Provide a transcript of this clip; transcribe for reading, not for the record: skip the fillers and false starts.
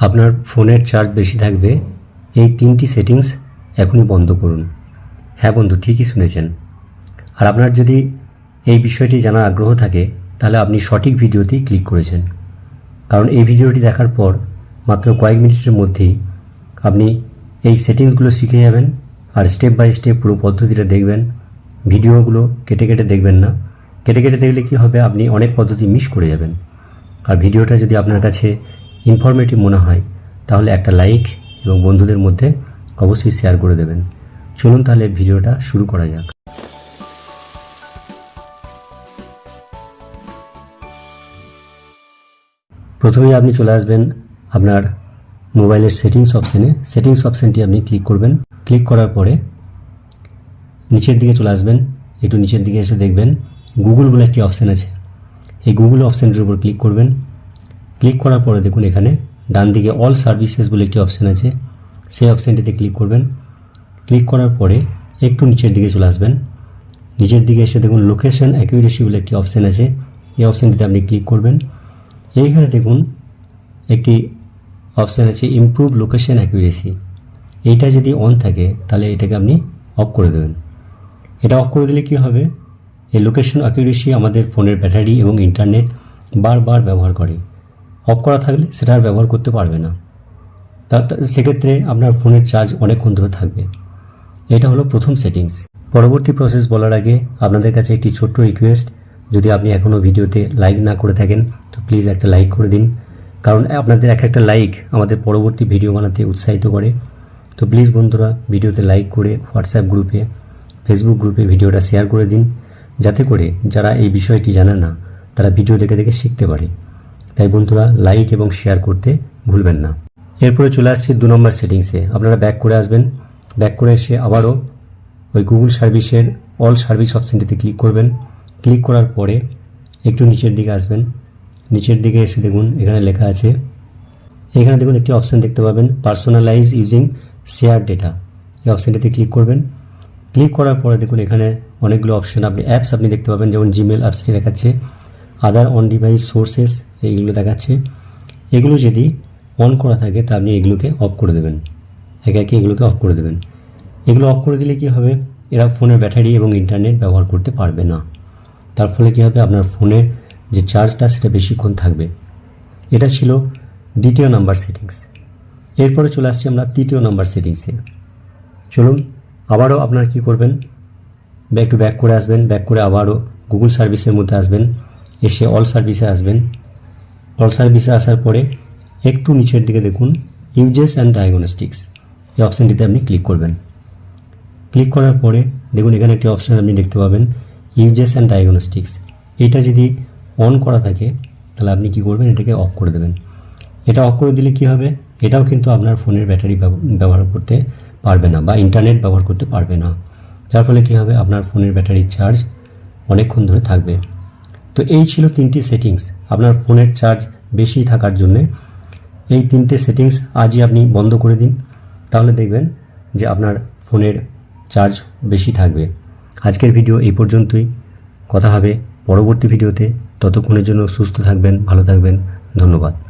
আপনার ফোনের চার্জ বেশি থাকবে, এই 3টি সেটিংস এখনই বন্ধ করুন। হ্যাঁ বন্ধু, ঠিকই শুনেছেন। আর আপনার যদি এই বিষয়টি জানার আগ্রহ থাকে তাহলে আপনি সঠিক ভিডিওতেই ক্লিক করেছেন, কারণ এই ভিডিওটি দেখার পর মাত্র কয়েক মিনিটের মধ্যেই আপনি এই সেটিংসগুলো শিখে যাবেন। আর স্টেপ বাই স্টেপ পুরো পদ্ধতিটা দেখবেন। ভিডিওগুলো কেটে কেটে দেখবেন না। কেটে কেটে দেখলে কি হবে, আপনি অনেক পদ্ধতি মিস করে যাবেন। আর ভিডিওটা যদি আপনার কাছে ইনফরমেটিভ মনে হয় তাহলে একটা লাইক এবং বন্ধুদের মধ্যে অবশ্যই শেয়ার করে দেবেন। চলুন তাহলে ভিডিওটা শুরু করা যাক। প্রথমেই আপনি চলে আসবেন আপনার মোবাইলের সেটিংস অপশানে। সেটিংস অপশানটি আপনি ক্লিক করবেন। ক্লিক করার পরে নিচের দিকে চলে আসবেন। একটু নিচের দিকে এসে দেখবেন গুগল বলে একটি অপশান আছে। এই গুগল অপশানটির উপর ক্লিক করবেন। ক্লিক করার পরে দেখুন এখানে ডান দিকে অল সার্ভিসেস বলে একটি অপশান আছে, সেই অপশানটিতে ক্লিক করবেন। ক্লিক করার পরে একটু নিচের দিকে চলে আসবেন। নিচের দিকে এসে দেখুন লোকেশন অ্যাকুরেসি বলে একটি অপশান আছে, এই অপশানটিতে আপনি ক্লিক করবেন। এইখানে দেখুন একটি অপশান আছে ইমপ্রুভ লোকেশন অ্যাকুরেসি। এইটা যদি অন থাকে তাহলে এটাকে আপনি অফ করে দেবেন। এটা অফ করে দিলে কি হবে, এই লোকেশন অ্যাকুরেসি আমাদের ফোনের ব্যাটারি এবং ইন্টারনেট বারবার ব্যবহার করে। অফ করা থাকলে সেটা আর ব্যবহার করতে পারবে না। সেক্ষেত্রে আপনার ফোনের চার্জ অনেকক্ষণ ধরে থাকবে। এটা হলো প্রথম সেটিংস। পরবর্তী প্রসেস বলার আগে আপনাদের কাছে একটি ছোট্ট রিকোয়েস্ট, যদি আপনি এখনও ভিডিওতে লাইক না করে থাকেন তো প্লিজ একটা লাইক করে দিন, কারণ আপনাদের একটা লাইক আমাদের পরবর্তী ভিডিও বানাতে উৎসাহিত করে। তো প্লিজ বন্ধুরা ভিডিওতে লাইক করে হোয়াটসঅ্যাপ গ্রুপে, ফেসবুক গ্রুপে ভিডিওটা শেয়ার করে দিন, যাতে করে যারা এই বিষয়টি জানে না তারা ভিডিও দেখে দেখে শিখতে পারে। তাই বন্ধুরা লাইক এবং শেয়ার করতে ভুলবেন না। এরপরে চলে আসছি 2 নম্বর সেটিংসে। আপনারা ব্যাক করে আসবেন। ব্যাক করে এসে আবারও ওই গুগল সার্ভিসের অল সার্ভিস অপশানটিতে ক্লিক করবেন। ক্লিক করার পরে একটু নিচের দিকে আসবেন। নিচের দিকে এসে দেখুন এখানে লেখা আছে, এখানে দেখুন একটি অপশান দেখতে পাবেন পার্সোনালাইজ ইউজিং শেয়ার ডেটা। এই অপশানটিতে ক্লিক করবেন। ক্লিক করার পরে দেখুন এখানে অনেকগুলো অপশান অ্যাপস আপনি দেখতে পাবেন, যেমন জিমেল অ্যাপসটি দেখাচ্ছে, আদার অন ডিভাইস সোর্সেস এইগুলো দেখাচ্ছে। এগুলো যদি অন করা থাকে তা আপনি এগুলোকে অফ করে দেবেন। একে একে এগুলোকে অফ করে দেবেন। এগুলো অফ করে দিলে কি হবে, এরা ফোনের ব্যাটারি এবং ইন্টারনেট ব্যবহার করতে পারবে না। তার ফলে কী হবে, আপনার ফোনের যে চার্জটা সেটা বেশিক্ষণ থাকবে। এটা ছিল 2য় নাম্বার সেটিংস। এরপরে চলে আসছি আমরা 3য় নাম্বার সেটিংসে। চলুন আবারও আপনারা কী করবেন, একটু ব্যাক করে আসবেন। ব্যাক করে আবারও গুগল সার্ভিসের মধ্যে আসবেন। এসে অল সার্ভিসে আসবেন। অল সার্ভিসে আসার পরে একটু নিচের দিকে দেখুন ইউজেস অ্যান্ড ডায়াগনস্টিক্স, এই অপশানটিতে আপনি ক্লিক করবেন। ক্লিক করার পরে দেখুন এখানে একটি অপশান আপনি দেখতে পাবেন ইউজেস অ্যান্ড ডায়াগনস্টিক্স। এইটা যদি অন করা থাকে তাহলে আপনি কি করবেন, এটাকে অফ করে দেবেন। এটা অফ করে দিলে কি হবে, এটাও কিন্তু আপনার ফোনের ব্যাটারি ব্যবহার করতে পারবে না বা ইন্টারনেট ব্যবহার করতে পারবে না। যার ফলে কি হবে, আপনার ফোনের ব্যাটারির চার্জ অনেকক্ষণ ধরে থাকবে। তো এই ছিল 3টি সেটিংস আপনার ফোনের চার্জ বেশি থাকার জন্যে। এই 3টে সেটিংস আজই আপনি বন্ধ করে দিন, তাহলে দেখবেন যে আপনার ফোনের চার্জ বেশি থাকবে। আজকের ভিডিও এই পর্যন্তই। কথা হবে পরবর্তী ভিডিওতে। ততক্ষণের জন্য সুস্থ থাকবেন, ভালো থাকবেন। ধন্যবাদ।